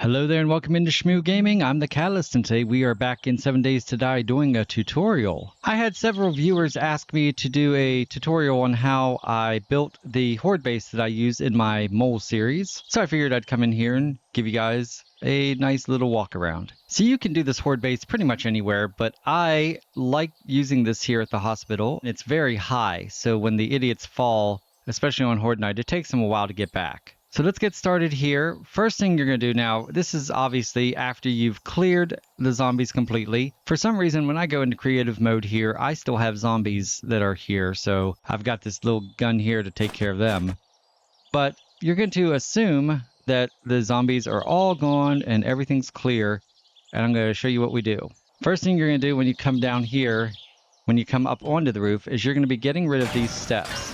Hello there and welcome into Shmoo Gaming. I'm the Catalyst and today we are back in 7 Days to Die doing a tutorial. I had several viewers ask me to do a tutorial on how I built the horde base that I use in my mole series. So I figured I'd come in here and give you guys a nice little walk around. So you can do this horde base pretty much anywhere, but I like using this here at the hospital. It's very high, so when the idiots fall, especially on horde night, it takes them a while to get back. So let's get started here. First thing you're going to do now, this is obviously after you've cleared the zombies completely. For some reason, when I go into creative mode here, I still have zombies that are here. So I've got this little gun here to take care of them. But you're going to assume that the zombies are all gone and everything's clear. And I'm going to show you what we do. First thing you're going to do when you come down here, when you come up onto the roof, is you're going to be getting rid of these steps.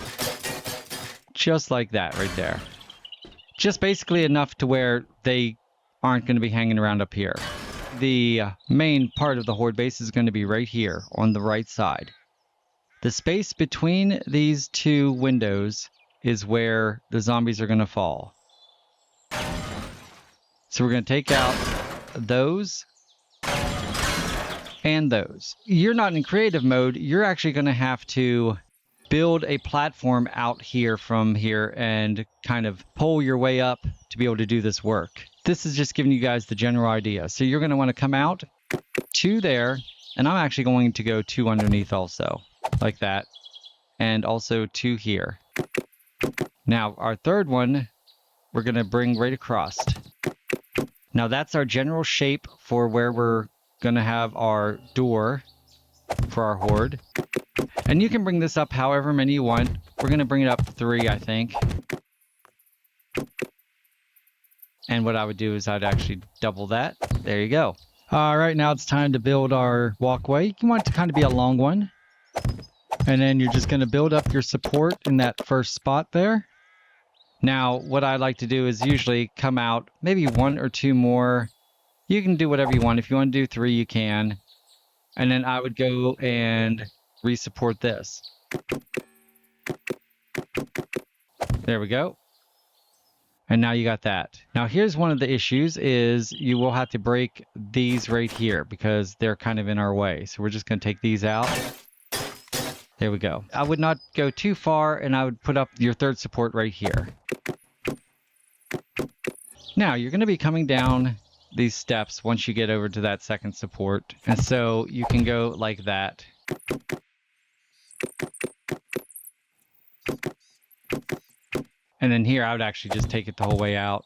Just like that right there. Just basically enough to where they aren't going to be hanging around up here. The main part of the horde base is going to be right here on the right side. The space between these two windows is where the zombies are going to fall. So we're going to take out those and those. You're not in creative mode. You're actually going to have to build a platform out here from here and kind of pull your way up to be able to do this work. This is just giving you guys the general idea. So you're going to want to come out to there, and I'm actually going to go to underneath also, like that, and also to here. Now our third one, we're going to bring right across. Now that's our general shape for where we're going to have our door for our horde. And you can bring this up however many you want. We're going to bring it up 3, I think. And what I would do is I'd actually double that. There you go. All right, now it's time to build our walkway. You want it to kind of be a long one. And then you're just going to build up your support in that first spot there. Now, what I like to do is usually come out maybe 1 or 2 more. You can do whatever you want. If you want to do 3, you can. And then I would go and re-support this. There we go. And now you got that. Now here's one of the issues is you will have to break these right here because they're kind of in our way. So we're just going to take these out. There we go. I would not go too far and I would put up your third support right here. Now you're going to be coming down these steps once you get over to that second support. And so you can go like that. And then here I would actually just take it the whole way out.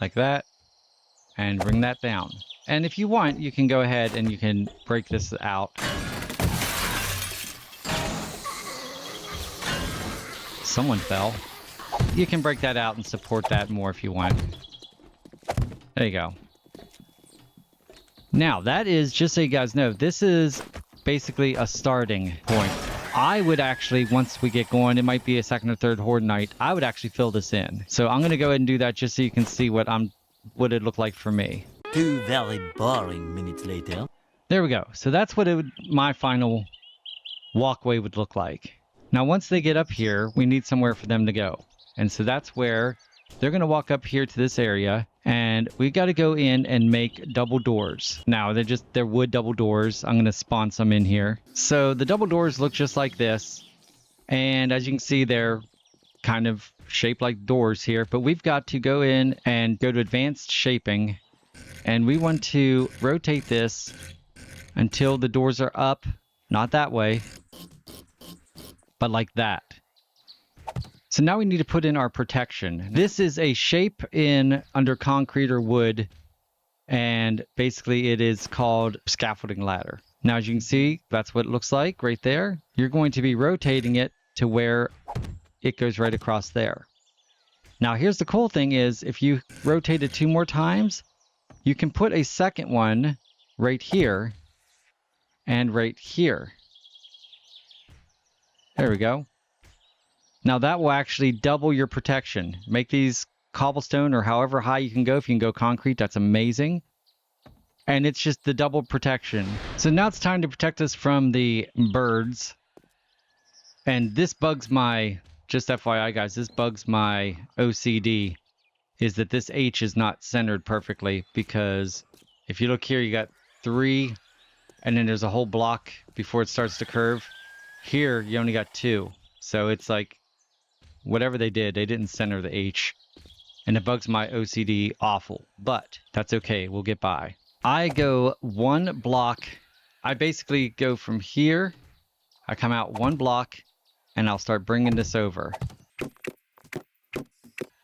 Like that. And bring that down. And if you want, you can go ahead and you can break this out. Someone fell. You can break that out and support that more if you want. There you go. Now that is, just so you guys know, this is basically a starting point. I would actually, once we get going, it might be a second or third horde night, I would actually fill this in. So I'm going to go ahead and do that just so you can see what it looked like for me. 2 very boring minutes later. There we go. So that's what my final walkway would look like. Now once they get up here, we need somewhere for them to go. And so that's where they're going to walk up here to this area, and we got to go in and make double doors. Now, they're wood double doors. I'm going to spawn some in here. So the double doors look just like this. And as you can see, they're kind of shaped like doors here. But we've got to go in and go to advanced shaping. And we want to rotate this until the doors are up. Not that way, but like that. So now we need to put in our protection. This is a shape under concrete or wood, and basically it is called scaffolding ladder. Now as you can see, that's what it looks like right there. You're going to be rotating it to where it goes right across there. Now here's the cool thing is if you rotate it 2 more times, you can put a second one right here and right here. There we go. Now that will actually double your protection. Make these cobblestone or however high you can go. If you can go concrete, that's amazing. And it's just the double protection. So now it's time to protect us from the birds. And this bugs just FYI guys, this bugs my OCD. is that this H is not centered perfectly, because if you look here, you got 3, and then there's a whole block before it starts to curve. Here, you only got 2. So it's like, whatever they did, they didn't center the H. And it bugs my OCD awful, but that's okay, we'll get by. I go 1 block. I basically go from here, I come out 1 block, and I'll start bringing this over.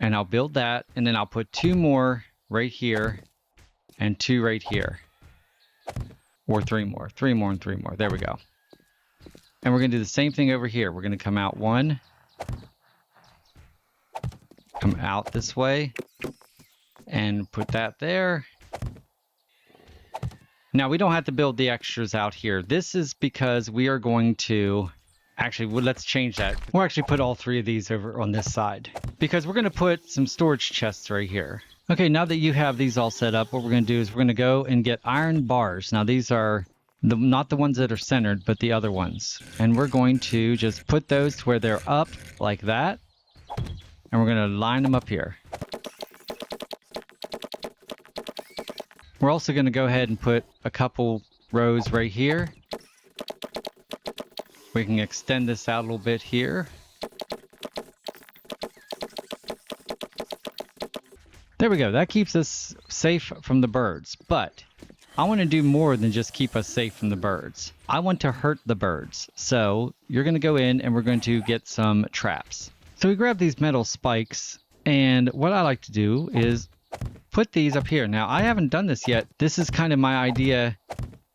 And I'll build that, and then I'll put 2 more right here, and 2 right here. Or 3 more, 3 more, and 3 more. There we go. And we're going to do the same thing over here. We're going to come out 1, come out this way, and put that there. Now, we don't have to build the extras out here. This is because we are going to... Actually, well, let's change that. We'll actually put all 3 of these over on this side, because we're going to put some storage chests right here. Okay, now that you have these all set up, what we're going to do is we're going to go and get iron bars. Now, these are not the ones that are centered, but the other ones. And we're going to just put those to where they're up like that. And we're going to line them up here. We're also going to go ahead and put a couple rows right here. We can extend this out a little bit here. There we go. That keeps us safe from the birds. But I want to do more than just keep us safe from the birds. I want to hurt the birds. So you're going to go in and we're going to get some traps. So we grab these metal spikes, and what I like to do is put these up here. Now, I haven't done this yet. This is kind of my idea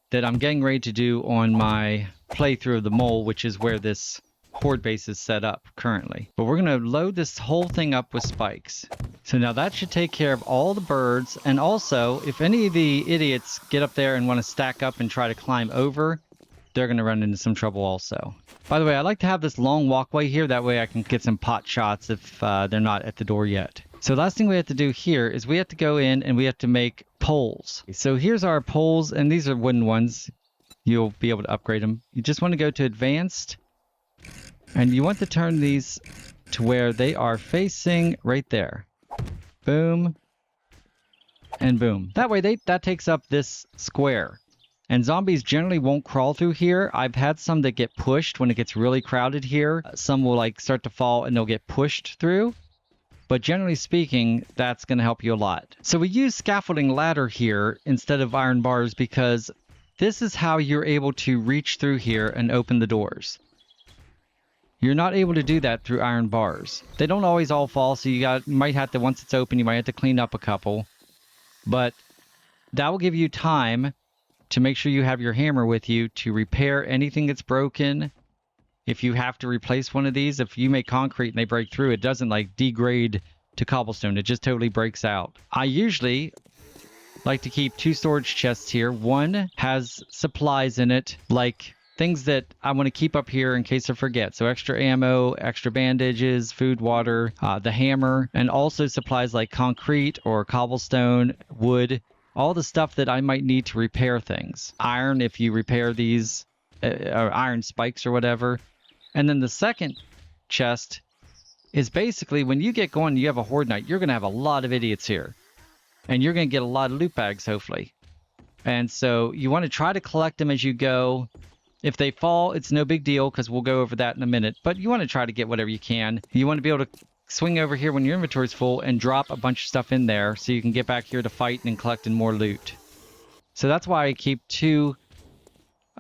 that I'm getting ready to do on my playthrough of the mole, which is where this horde base is set up currently. But we're going to load this whole thing up with spikes. So now that should take care of all the birds. And also, if any of the idiots get up there and want to stack up and try to climb over, they're going to run into some trouble also. By the way, I like to have this long walkway here. That way I can get some pot shots if they're not at the door yet. So last thing we have to do here is we have to go in and we have to make poles. So here's our poles, and these are wooden ones. You'll be able to upgrade them. You just want to go to advanced, and you want to turn these to where they are facing right there. Boom. And boom. That way that takes up this square. And zombies generally won't crawl through here. I've had some that get pushed when it gets really crowded here. Some will like start to fall and they'll get pushed through. But generally speaking, that's going to help you a lot. So we use scaffolding ladder here instead of iron bars because this is how you're able to reach through here and open the doors. You're not able to do that through iron bars. They don't always all fall, so you might have to, once it's open, you might have to clean up a couple. But that will give you time to make sure you have your hammer with you to repair anything that's broken. If you have to replace one of these, if you make concrete and they break through, it doesn't like degrade to cobblestone. It just totally breaks out. I usually like to keep 2 storage chests here. One has supplies in it, like things that I want to keep up here in case I forget. So extra ammo, extra bandages, food, water, the hammer, and also supplies like concrete or cobblestone, wood, all the stuff that I might need to repair things. Iron, if you repair these, or iron spikes or whatever. And then the second chest is basically when you get going, you have a horde night, you're going to have a lot of idiots here. And you're going to get a lot of loot bags, hopefully. And so you want to try to collect them as you go. If they fall, it's no big deal because we'll go over that in a minute. But you want to try to get whatever you can. You want to be able to swing over here when your inventory's full and drop a bunch of stuff in there so you can get back here to fight and collecting more loot. So that's why I keep 2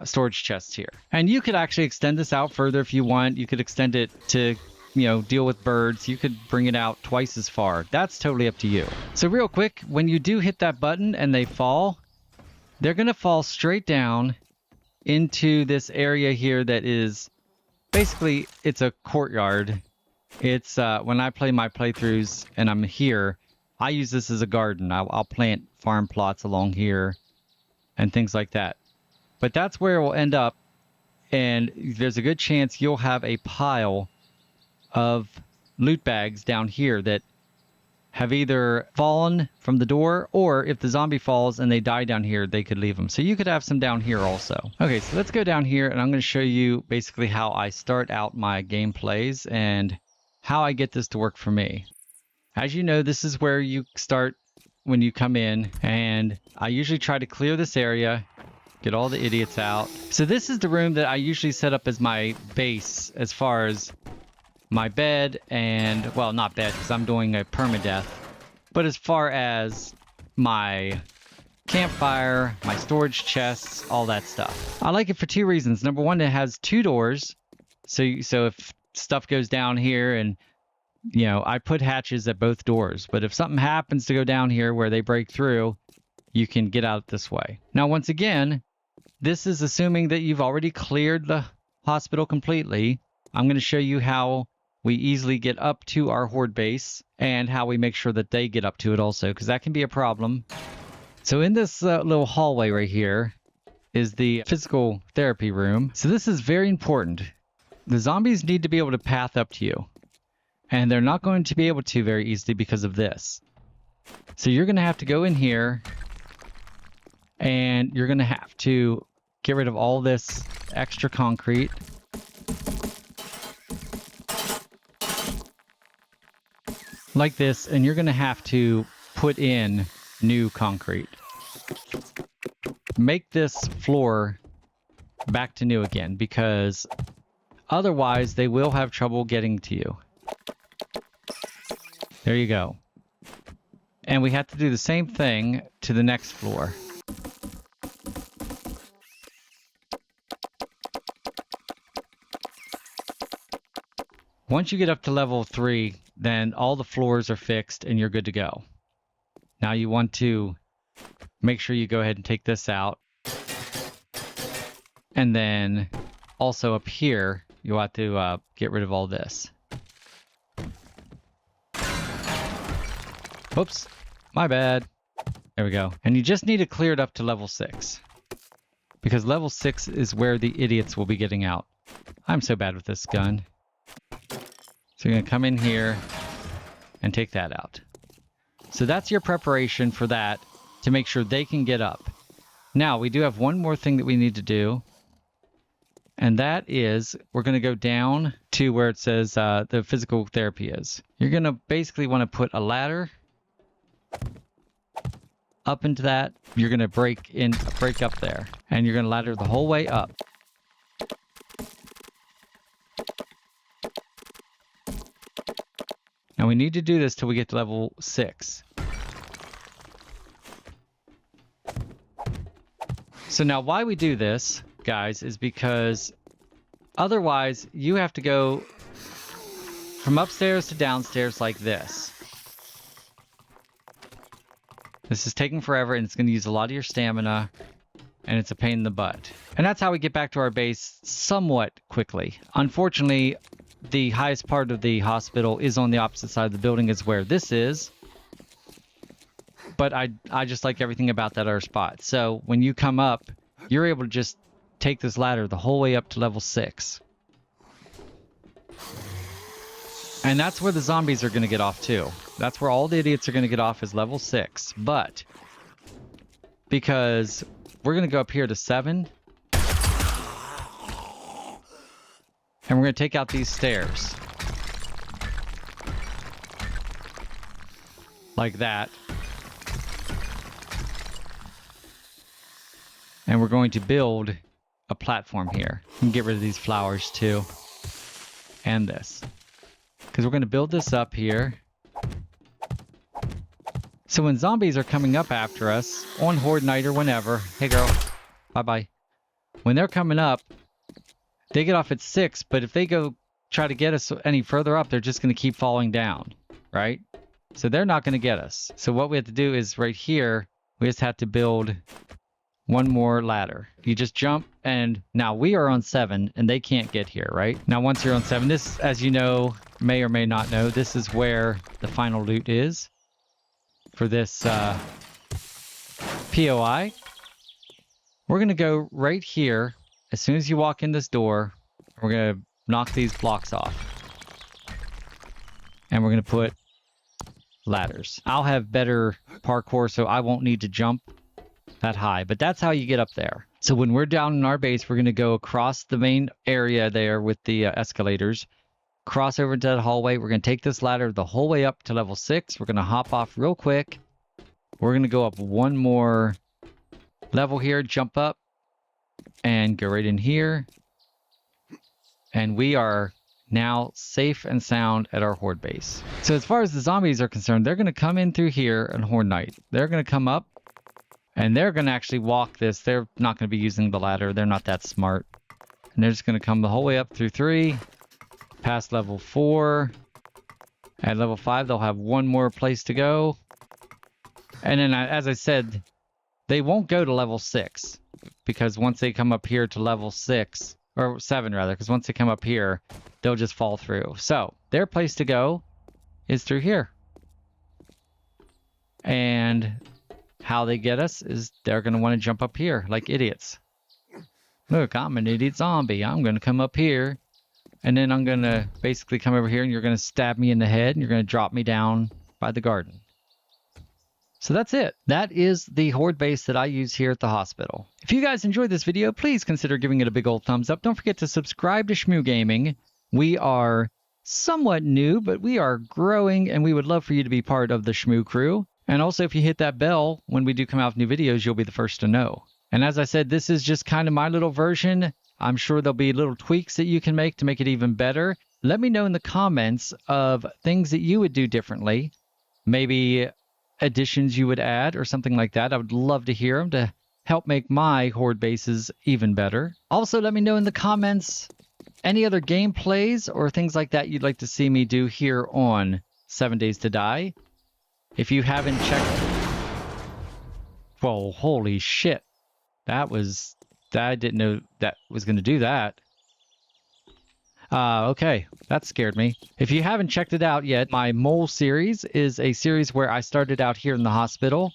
storage chests here. And you could actually extend this out further if you want. You could extend it to, you know, deal with birds. You could bring it out twice as far. That's totally up to you. So real quick, when you do hit that button and they fall, they're going to fall straight down into this area here that is basically, it's a courtyard. It's when I play my playthroughs and I'm here, I use this as a garden. I'll plant farm plots along here and things like that. But that's where it will end up, and there's a good chance you'll have a pile of loot bags down here that have either fallen from the door, or if the zombie falls and they die down here, they could leave them. So you could have some down here also. Okay, so let's go down here, and I'm going to show you basically how I start out my gameplays and how I get this to work for me. As you know, this is where you start when you come in, and I usually try to clear this area, get all the idiots out. So this is the room that I usually set up as my base as far as my bed and, well, not bed because I'm doing a permadeath, but as far as my campfire, my storage chests, all that stuff. I like it for two reasons. Number one, it has two doors. So if stuff goes down here and, you know, I put hatches at both doors, but if something happens to go down here where they break through, you can get out this way. Now, once again, this is assuming that you've already cleared the hospital completely. I'm going to show you how we easily get up to our horde base and how we make sure that they get up to it also, because that can be a problem. So in this little hallway right here is the physical therapy room. So this is very important. The zombies need to be able to path up to you. And they're not going to be able to very easily because of this. So you're going to have to go in here and you're going to have to get rid of all this extra concrete. Like this, and you're going to have to put in new concrete. Make this floor back to new again, because otherwise they will have trouble getting to you. There you go. And we have to do the same thing to the next floor. Once you get up to level 3, then all the floors are fixed and you're good to go. Now you want to make sure you go ahead and take this out. And then also up here, you want to get rid of all this. Oops, my bad. There we go. And you just need to clear it up to level 6. Because level 6 is where the idiots will be getting out. I'm so bad with this gun. So you're going to come in here and take that out. So that's your preparation for that to make sure they can get up. Now, we do have one more thing that we need to do. And that is, we're going to go down to where it says the physical therapy is. You're going to basically want to put a ladder up into that. You're going to break up there. And you're going to ladder the whole way up. And we need to do this till we get to level 6. So now why we do this, guys, is because otherwise you have to go from upstairs to downstairs like this. This is taking forever and it's going to use a lot of your stamina and it's a pain in the butt. And that's how we get back to our base somewhat quickly. Unfortunately, the highest part of the hospital is on the opposite side of the building as where this is. But I just like everything about that other spot. So when you come up, you're able to just take this ladder the whole way up to level 6. And that's where the zombies are going to get off too. That's where all the idiots are going to get off is level 6. But because we're going to go up here to 7. And we're going to take out these stairs. Like that. And we're going to build a platform here. We can get rid of these flowers too. And this. Because we're going to build this up here. So when zombies are coming up after us, on Horde Night or whenever. Hey girl. Bye-bye. When they're coming up, they get off at 6, but if they go try to get us any further up, they're just going to keep falling down, right? So they're not going to get us. So what we have to do is right here, we just have to build one more ladder. You just jump, and now we are on 7, and they can't get here, right? Now once you're on 7, this, as you know, may or may not know, this is where the final loot is for this POI. We're going to go right here. As soon as you walk in this door, we're going to knock these blocks off. And we're going to put ladders. I'll have better parkour, so I won't need to jump that high. But that's how you get up there. So when we're down in our base, we're going to go across the main area there with the escalators. cross over into that hallway. We're going to take this ladder the whole way up to level 6. We're going to hop off real quick. We're going to go up one more level here, jump up, and go right in here. And we are now safe and sound at our horde base. So as far as the zombies are concerned, they're going to come in through here and horde night. They're going to come up, and they're going to actually walk this. They're not going to be using the ladder. They're not that smart. And they're just going to come the whole way up through 3. Past level 4. At level 5, they'll have one more place to go. And then, as I said, they won't go to level 6. Because once they come up here to level 6, or 7 rather, because once they come up here, they'll just fall through. So, their place to go is through here. And how they get us is they're going to want to jump up here like idiots. Look, I'm an idiot zombie. I'm going to come up here. And then I'm going to basically come over here and you're going to stab me in the head and you're going to drop me down by the garden. So that's it. That is the horde base that I use here at the hospital. If you guys enjoyed this video, please consider giving it a big old thumbs up. Don't forget to subscribe to Shmoo Gaming. We are somewhat new, but we are growing and we would love for you to be part of the Shmoo crew. And also if you hit that bell when we do come out with new videos, you'll be the first to know. And as I said, this is just kind of my little version. I'm sure there'll be little tweaks that you can make to make it even better. Let me know in the comments of things that you would do differently. Maybe additions you would add or something like that. I would love to hear them to help make my horde bases even better. Also, let me know in the comments any other gameplays or things like that you'd like to see me do here on 7 Days to Die. If you haven't checked... Whoa, holy shit. I didn't know that was going to do that. Okay, that scared me. If you haven't checked it out yet, my mole series is a series where I started out here in the hospital.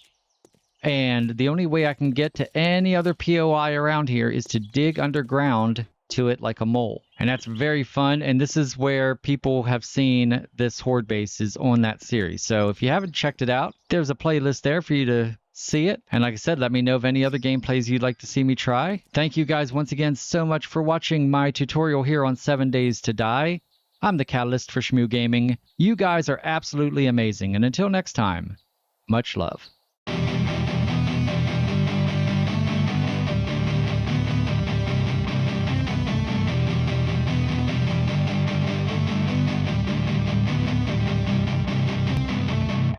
And the only way I can get to any other POI around here is to dig underground to it like a mole. And that's very fun. And this is where people have seen this horde base is on that series. So if you haven't checked it out, there's a playlist there for you to see it. And like I said, let me know of any other gameplays you'd like to see me try. Thank you guys once again so much for watching my tutorial here on 7 Days to Die. I'm the Catalyst for Shmoo Gaming. You guys are absolutely amazing. And until next time, much love.